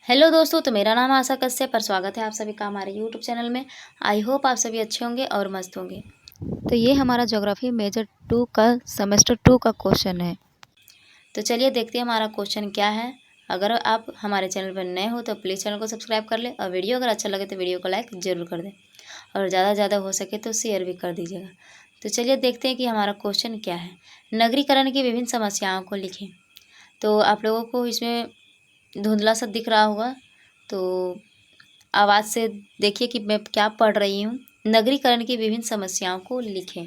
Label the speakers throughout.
Speaker 1: Hello दोस्तों, तो मेरा नाम आशा कश्यप पर स्वागत है आप सभी का हमारे यूट्यूब चैनल में। आई होप आप सभी अच्छे होंगे और मस्त होंगे। तो ये हमारा ज्योग्राफी मेजर 2 का सेमेस्टर 2 का क्वेश्चन है। तो चलिए देखते हैं हमारा क्वेश्चन क्या है। अगर आप हमारे चैनल पर नए हो तो प्लीज़ चैनल को सब्सक्राइब कर लें और वीडियो अगर अच्छा लगे तो वीडियो को लाइक ज़रूर कर दें और ज़्यादा से ज़्यादा हो सके तो शेयर भी कर दीजिएगा। तो चलिए देखते हैं कि हमारा क्वेश्चन क्या है। नगरीकरण की विभिन्न समस्याओं को लिखें। तो आप लोगों को इसमें धुंधला सा दिख रहा होगा, तो आवाज़ से देखिए कि मैं क्या पढ़ रही हूँ। नगरीकरण की विभिन्न समस्याओं को लिखें।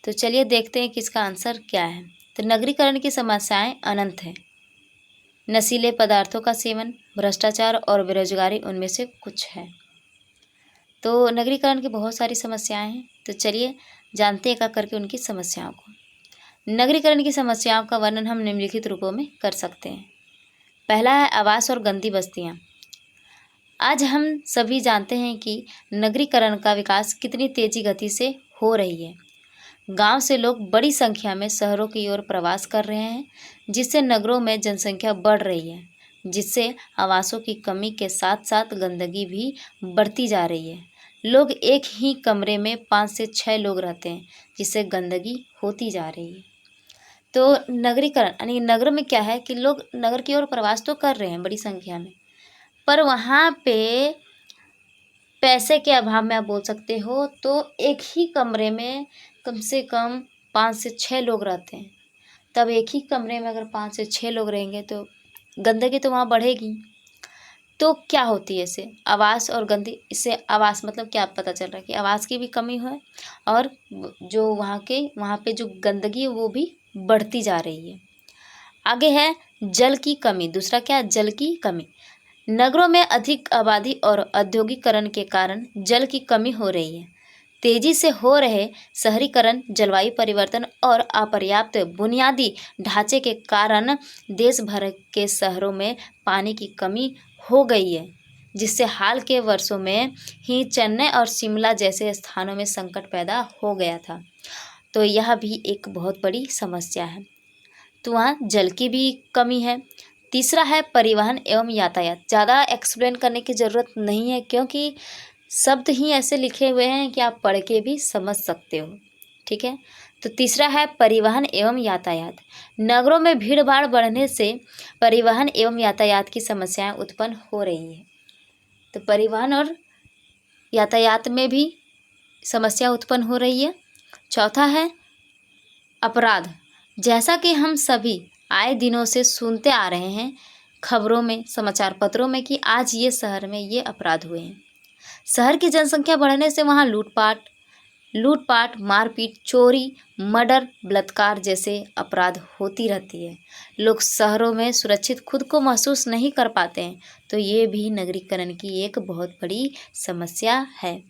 Speaker 1: तो चलिए देखते हैं कि इसका आंसर क्या है। तो नगरीकरण की समस्याएं अनंत हैं। नशीले पदार्थों का सेवन, भ्रष्टाचार और बेरोजगारी उनमें से कुछ है। तो नगरीकरण की बहुत सारी समस्याएं हैं। तो चलिए जानते हैं एक एक करके उनकी समस्याओं को। नगरीकरण की समस्याओं का वर्णन हम निम्नलिखित रूपों में कर सकते हैं। पहला है आवास और गंदी बस्तियाँ। आज हम सभी जानते हैं कि नगरीकरण का विकास कितनी तेजी गति से हो रही है। गांव से लोग बड़ी संख्या में शहरों की ओर प्रवास कर रहे हैं, जिससे नगरों में जनसंख्या बढ़ रही है, जिससे आवासों की कमी के साथ साथ गंदगी भी बढ़ती जा रही है। लोग एक ही कमरे में 5 से 6 लोग रहते हैं, जिससे गंदगी होती जा रही है। तो नगरीकरण यानी नगर में क्या है कि लोग नगर की ओर प्रवास तो कर रहे हैं बड़ी संख्या में, पर वहाँ पे पैसे के अभाव में आप बोल सकते हो तो एक ही कमरे में कम से कम 5 से 6 लोग रहते हैं। तब एक ही कमरे में अगर 5 से 6 लोग रहेंगे तो गंदगी तो वहाँ बढ़ेगी। तो क्या होती है इससे आवास और गंदी, इससे आवास मतलब क्या पता चल रहा है कि आवास की भी कमी है और जो वहाँ पे जो गंदगी है वो भी बढ़ती जा रही है। आगे है जल की कमी। दूसरा क्या है? जल की कमी। नगरों में अधिक आबादी और औद्योगिकरण के कारण जल की कमी हो रही है। तेजी से हो रहे शहरीकरण, जलवायु परिवर्तन और अपर्याप्त बुनियादी ढांचे के कारण देश भर के शहरों में पानी की कमी हो गई है, जिससे हाल के वर्षों में ही चेन्नई और शिमला जैसे स्थानों में संकट पैदा हो गया था। तो यह भी एक बहुत बड़ी समस्या है। तो वहाँ जल की भी कमी है। तीसरा है परिवहन एवं यातायात। ज़्यादा एक्सप्लेन करने की ज़रूरत नहीं है, क्योंकि शब्द ही ऐसे लिखे हुए हैं कि आप पढ़ के भी समझ सकते हो। ठीक है, तो तीसरा है परिवहन एवं यातायात। नगरों में भीड़ भाड़ बढ़ने से परिवहन एवं यातायात की समस्याएं उत्पन्न हो रही है। तो परिवहन और यातायात में भी समस्या उत्पन्न हो रही है। चौथा है अपराध। जैसा कि हम सभी आए दिनों से सुनते आ रहे हैं खबरों में, समाचार पत्रों में कि आज ये शहर में ये अपराध हुए हैं। शहर की जनसंख्या बढ़ने से वहाँ लूटपाट, मारपीट, चोरी, मर्डर, बलात्कार जैसे अपराध होती रहती है। लोग शहरों में सुरक्षित खुद को महसूस नहीं कर पाते हैं। तो ये भी नगरीकरण की एक बहुत बड़ी समस्या है।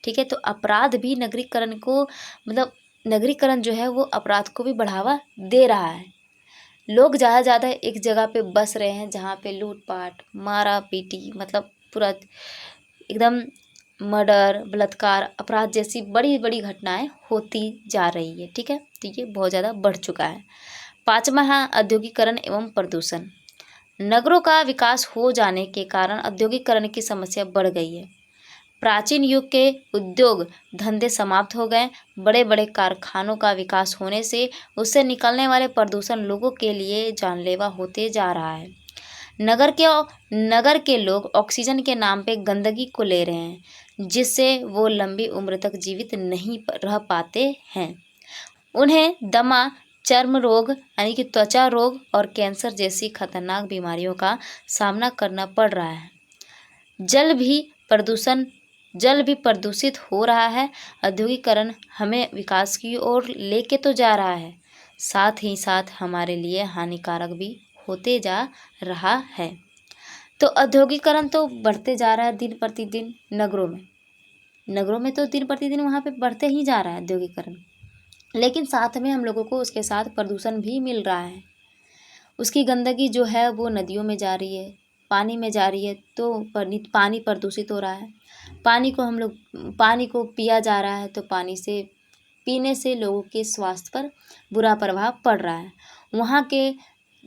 Speaker 1: ठीक है, तो अपराध भी नगरीकरण को मतलब नगरीकरण जो है वो अपराध को भी बढ़ावा दे रहा है। लोग ज़्यादा एक जगह पे बस रहे हैं जहाँ पे लूटपाट, मारा पीटी, मतलब पूरा एकदम मर्डर, बलात्कार, अपराध जैसी बड़ी बड़ी घटनाएं होती जा रही है। ठीक है, तो ये बहुत ज़्यादा बढ़ चुका है। पाँचवा है औद्योगिकरण एवं प्रदूषण। नगरों का विकास हो जाने के कारण औद्योगिकरण की समस्या बढ़ गई है। प्राचीन युग के उद्योग धंधे समाप्त हो गए। बड़े बड़े कारखानों का विकास होने से उससे निकलने वाले प्रदूषण लोगों के लिए जानलेवा होते जा रहा है। नगर के लोग ऑक्सीजन के नाम पे गंदगी को ले रहे हैं, जिससे वो लंबी उम्र तक जीवित नहीं रह पाते हैं। उन्हें दमा, चर्म रोग यानी कि त्वचा रोग और कैंसर जैसी खतरनाक बीमारियों का सामना करना पड़ रहा है। जल भी प्रदूषित हो रहा है। औद्योगिकरण हमें विकास की ओर लेके तो जा रहा है, साथ ही साथ हमारे लिए हानिकारक भी होते जा रहा है। तो औद्योगिकरण तो बढ़ते जा रहा है दिन प्रतिदिन नगरों में तो दिन प्रतिदिन वहाँ पे बढ़ते ही जा रहा है औद्योगिकरण, लेकिन साथ में हम लोगों को उसके साथ प्रदूषण भी मिल रहा है। उसकी गंदगी जो है वो नदियों में जा रही है, पानी में जा रही है, तो पानी प्रदूषित हो रहा है। पानी को पिया जा रहा है, तो पीने से लोगों के स्वास्थ्य पर बुरा प्रभाव पड़ रहा है। वहाँ के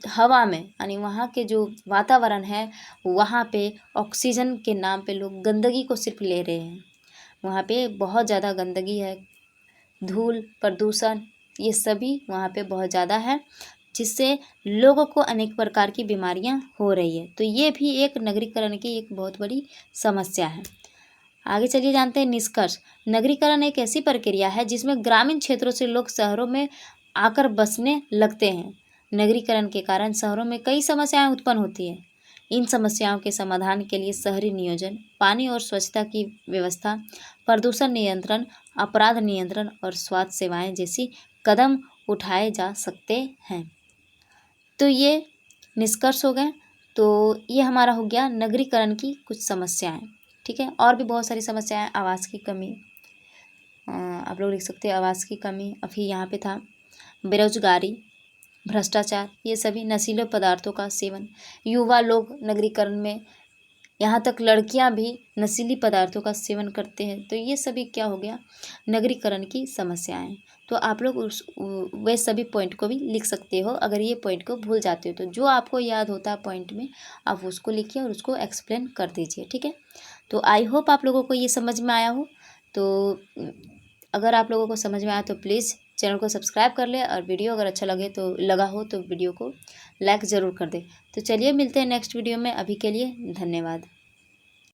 Speaker 1: हवा में यानी वहाँ के जो वातावरण है वहाँ पे ऑक्सीजन के नाम पे लोग गंदगी को सिर्फ ले रहे हैं। वहाँ पे बहुत ज़्यादा गंदगी है, धूल प्रदूषण ये सभी वहाँ पे बहुत ज़्यादा है, जिससे लोगों को अनेक प्रकार की बीमारियाँ हो रही है। तो ये भी एक नगरीकरण की एक बहुत बड़ी समस्या है। आगे चलिए जानते हैं निष्कर्ष। नगरीकरण एक ऐसी प्रक्रिया है जिसमें ग्रामीण क्षेत्रों से लोग शहरों में आकर बसने लगते हैं। नगरीकरण के कारण शहरों में कई समस्याएं उत्पन्न होती हैं। इन समस्याओं के समाधान के लिए शहरी नियोजन, पानी और स्वच्छता की व्यवस्था, प्रदूषण नियंत्रण, अपराध नियंत्रण और स्वास्थ्य सेवाएं जैसी कदम उठाए जा सकते हैं। तो ये निष्कर्ष हो गए। तो ये हमारा हो गया नगरीकरण की कुछ समस्याएं। ठीक है, और भी बहुत सारी समस्याएं, आवास की कमी, आप लोग लिख सकते हैं आवास की कमी, अभी यहाँ पे था बेरोजगारी, भ्रष्टाचार, ये सभी नशीले पदार्थों का सेवन, युवा लोग नगरीकरण में, यहाँ तक लड़कियां भी नशीली पदार्थों का सेवन करते हैं। तो ये सभी क्या हो गया, नगरीकरण की समस्याएं। तो आप लोग वे सभी पॉइंट को भी लिख सकते हो। अगर ये पॉइंट को भूल जाते हो तो जो आपको याद होता है पॉइंट में आप उसको लिखिए और उसको एक्सप्लेन कर दीजिए। ठीक है, तो आई होप आप लोगों को ये समझ में आया हो। तो अगर आप लोगों को समझ में आया तो प्लीज़ चैनल को सब्सक्राइब कर ले, और वीडियो अगर अच्छा लगा हो तो वीडियो को लाइक ज़रूर कर दे। तो चलिए मिलते हैं नेक्स्ट वीडियो में, अभी के लिए धन्यवाद।